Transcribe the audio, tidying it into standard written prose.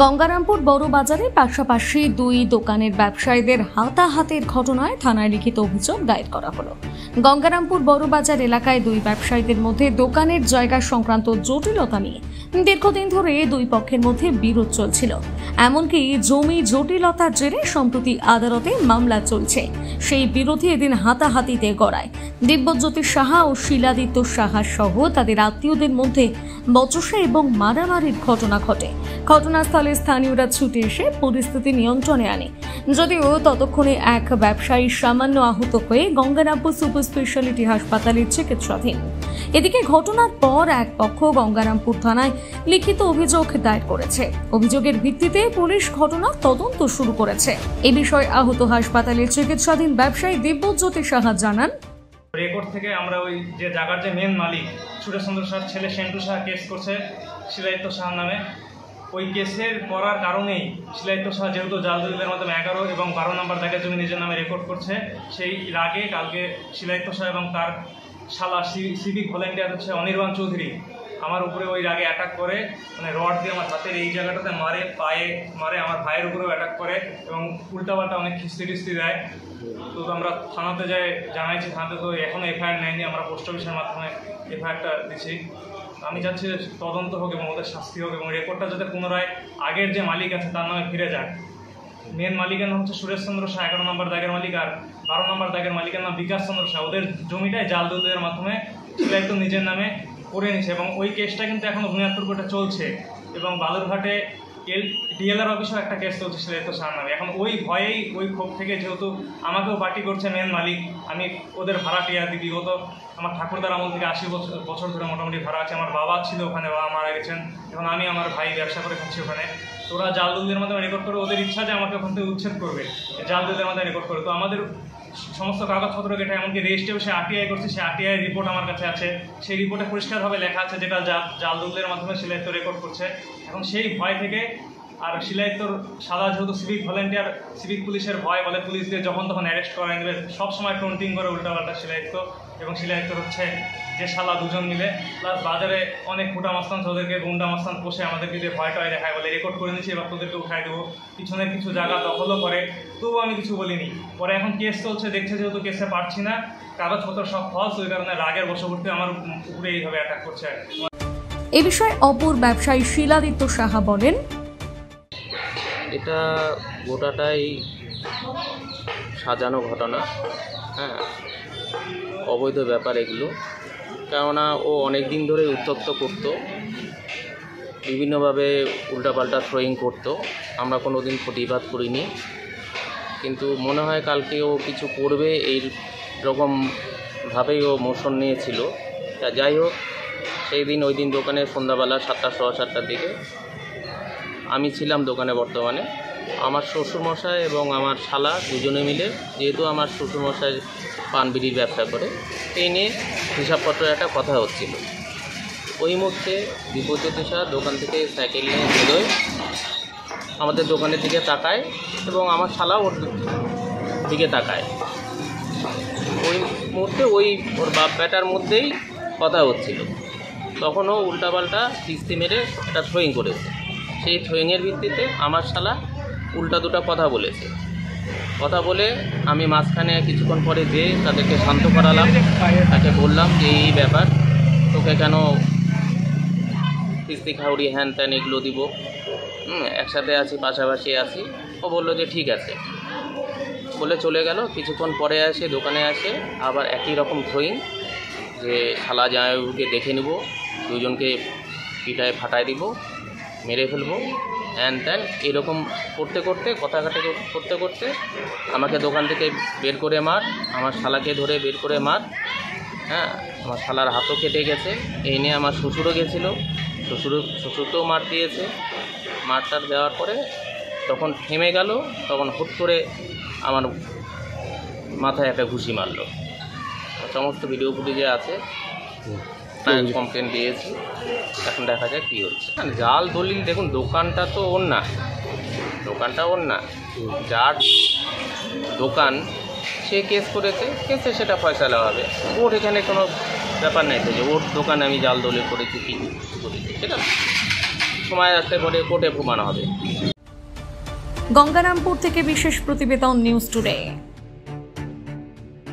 গঙ্গারামপুর বড় বাজারে পাশাপাশি দুই দোকানের ব্যবসায়ীদের হাতাহাতির ঘটনায় থানায় লিখিত অভিযোগ দায়ের করা হলো। গঙ্গারামপুর বড় বাজার এলাকায় দুই ব্যবসায়ীদের মধ্যে দোকানের জায়গা সংক্রান্ত জটিলতা নিয়ে দীর্ঘদিন ধরে দুই পক্ষের মধ্যে বিরোধ চলছিল। এমনকি জমি জটিলতার জেরে সম্প্রতি আদালতে মামলা চলছে। সেই বিরোধী এদিন হাতাহাতিতে গড়ায়। দিব্যজ্যোতি সাহা ও শিলাদিত্য সাহা সহ তাদের আত্মীয়দের মধ্যে বচসা এবং মারামারির ঘটনা ঘটে। ঘটনাস্থলে স্থানীয়রা ছুটে এসে পরিস্থিতি নিয়ন্ত্রণে আনে। যদিও ততক্ষণে এক ব্যবসায়ী সামান্য আহত হয়ে গঙ্গারামপুর সুপার স্পেশালিটি হাসপাতালে চিকিৎসাধীন। এদিকে ঘটনার পর এক পক্ষ গঙ্গারামপুর থানায় লিখিত অভিযোগ দায়ের করেছে। অভিযোগের ভিত্তিতে পুলিশ ঘটনার তদন্ত শুরু করেছে। এ বিষয়ে আহত হাসপাতালে চিকিৎসাধীন ব্যবসায়ী দিব্যজ্যোতি সাহা জানান, রেকর্ড থেকে আমরা ওই যে জায়গার যে মেন মালিক সুরেশচন্দ্র সাহার ছেলে সেন্টু সাহা কেস করছে শিলাদিত্য সাহার নামে। ওই কেসের করার কারণেই শিলাদিত্য সাহা যেহেতু জাল দলিলের মাধ্যমে 11 এবং 12 নম্বর দাগের জমি নিজের নামে রেকর্ড করছে, সেই রাগে কালকে শিলাদিত্য সাহা এবং তার শালা সিভিক ভলেন্টিয়ার হচ্ছে অনির্বাণ চৌধুরী আমার উপরে ওই রাগে অ্যাটাক করে, মানে রড দিয়ে আমার হাতের এই জায়গাটাতে মারে, পায়ে মারে, আমার ভাইয়ের উপরেও অ্যাটাক করে এবং উল্টাপাল্টা অনেক খিস্তি দেয়। তো আমরা থানাতে জানাইছি, থানাতে তো এখনও এফআইআর নেয়নি। আমরা পোস্ট অফিসের মাধ্যমে এফআইআরটা দিচ্ছি। আমি চাচ্ছি তদন্ত হোক এবং ওদের শাস্তি হোক এবং রেকর্ডটা যাতে পুনরায় আগের যে মালিক আছে তার নামে ফিরে যায়। মেন মালিকের নাম হচ্ছে সুরেশচন্দ্র সাহা 11 নম্বর দাগের মালিক, আর 12 নম্বর দাগের মালিকের নাম বিকাশ চন্দ্র সাহা। ওদের জমিটাই জাল দলিলের মাধ্যমে শিলাদিত্য নিজের নামে করে নিছে এবং ওই কেসটা কিন্তু এখনও বুনিয়াদপুর কোর্টে চলছে এবং বালুরঘাটে ডিএলআর অফিসেও একটা কেস চলছে শিলাদিত্য সাহার নামে। এখন ওই ভয়েই, ওই ক্ষোভ থেকে যেহেতু আমাকেও পার্টি করছে মেন মালিক, আমি ওদের ভাড়াটিয়া দিই। বিগত আমার ঠাকুরদার আমল থেকে 80 বছর ধরে মোটামুটি ভাড়া আছে। আমার বাবা ছিল ওখানে, বাবা মারা গেছেন। এখন আমি আমার ভাই ব্যবসা করে খাচ্ছি ওখানে। তো ওরা জাল দলিলের মাধ্যমে রেকর্ড করে, ওদের ইচ্ছা যে আমাকে ওখান থেকে উচ্ছেদ করবে, জাল দলিলের মাধ্যমে রেকর্ড করে। তো আমাদের সমস্ত কাগজপত্র কেটে এমনকি রেজিস্ট্রিও সে আরটিআই করছে, সেই আরটিআই রিপোর্ট আমার কাছে আছে। সেই রিপোর্টে পরিষ্কারভাবে লেখা আছে যেটা জাল দলিলের মাধ্যমে শিলাদিত্য রেকর্ড করছে। এখন সেই ভয় থেকে, আর শিলাদিত্যর সাদা যেহেতু সিভিক ভলেন্টিয়ার, সিভিক পুলিশের ভয় বলে পুলিশ দিয়ে যখন তখন অ্যারেস্ট করা নেবে, সবসময় ট্রন্টিং করে উল্টাপাল্টা শিলাদিত্য এবং শিলাদিত্যর হচ্ছে যে শালা দুজন মিলে, প্লাস বাজারে অনেক ফুটা মাস্তান ওদেরকে গুন্ডা মাস্তান পোষে আমাদেরকে দিয়ে ভয় টয় দেখায়, বলে রেকর্ড করে নিচ্ছি এবার তোদেরকে উঠাই দেবো। পিছনের কিছু জায়গা দখলও করে, তবুও আমি কিছু বলিনি। পরে এখন কেস চলছে, দেখছে যেহেতু কেসে পারছি না, কাগজপত্র সব ফলস, ওই কারণে রাগের বশবর্তী আমার উপরে এইভাবে অ্যাটাক করছে। এ বিষয়ে অপর ব্যবসায়ী শিলাদিত্য সাহা বলেন, এটা গোটাটাই সাজানো ঘটনা। হ্যাঁ, অবৈধ ব্যাপার এগুলো। কেননা ও অনেক দিন ধরে উত্তপ্ত করতো, বিভিন্নভাবে উল্টাপাল্টা থ্রোয়িং করতো। আমরা কোনো দিন প্রতিবাদ করিনি, কিন্তু মনে হয় কালকে ও কিছু করবে এই রকমভাবেই ও মোশন নিয়েছিল। তা যাই হোক, সেই দিন ওই দিন দোকানে সন্ধ্যাবেলা 7টা, 7:15টার দিকে আমি ছিলাম দোকানে। বর্তমানে আমার শ্বশুরমশাই এবং আমার শালা দুজনে মিলে, যেহেতু আমার শ্বশুরমশাই পান বিড়ির ব্যবসা করে, এই নিয়ে হিসাবপত্রের একটা কথা হচ্ছিল। ওই মুহূর্তে দিব্যজ্যোতি সাহা দোকান থেকে সাইকেল নিয়ে বেরোয়, আমাদের দোকানের দিকে তাকায় এবং আমার শালা ওর দিকে তাকায়। ওই মুহূর্তে ওর বাপ বেটার মধ্যেই কথা হচ্ছিল। তখনও উল্টাপাল্টা কিস্তি মেরে একটা থ্রোয়িং করেছে। সেই থ্রোয়িংয়ের ভিত্তিতে আমার শালা উল্টা দুটো কথা বলেছে। কথা বলে আমি মাঝখানে কিছুক্ষণ পরে যেয়ে তাদেরকে শান্ত করালাম। তাকে বললাম যে এই ব্যাপার, তোকে কেন কিস্তি খাউড়ি হ্যান ত্যান এগুলো দিব, একসাথে আছি, পাশাপাশি আছি। ও বললো যে ঠিক আছে বলে চলে গেল। কিছুক্ষণ পরে দোকানে আসে আবার একই রকম থ্রোয়িং, যে শালা জামাইবাবুকে দেখে নেব, দুজনকে পিঠায় ফাটায় দিব, মেরে ফেলবো, হ্যান ত্যান এরকম করতে করতে, কথা কাটাকাটি করতে করতে আমাকে দোকান থেকে বের করে মার, আমার শালাকে ধরে বের করে মার। হ্যাঁ, আমার শালার হাতও কেটে গেছে। এই নিয়ে আমার শ্বশুরও গেছিলো, শ্বশুরকেও মার দিয়েছে। মারটার দেওয়ার পরে তখন থেমে গেল, তখন হুট করে আমার মাথায় একটা ঘুষি মারলো। সমস্ত ভিডিও ফুটেজে আছে, কমপ্লেন দিয়েছি। এখন দেখা যাক কী হচ্ছে। জাল দলিল, দেখুন দোকানটা তো ওর না, দোকানটা ওর না, যার দোকান সে কেস করেছে, কেসে সেটা ফয়সালা হবে। ওর এখানে কোনো ব্যাপার নেই তো যে ওর দোকানে আমি জাল দলিল করেছি কি করেছি, সেটা সময় আসতে পরে কোর্টে প্রমাণ হবে। গঙ্গারামপুর থেকে বিশেষ প্রতিবেদন নিউজ টুডে।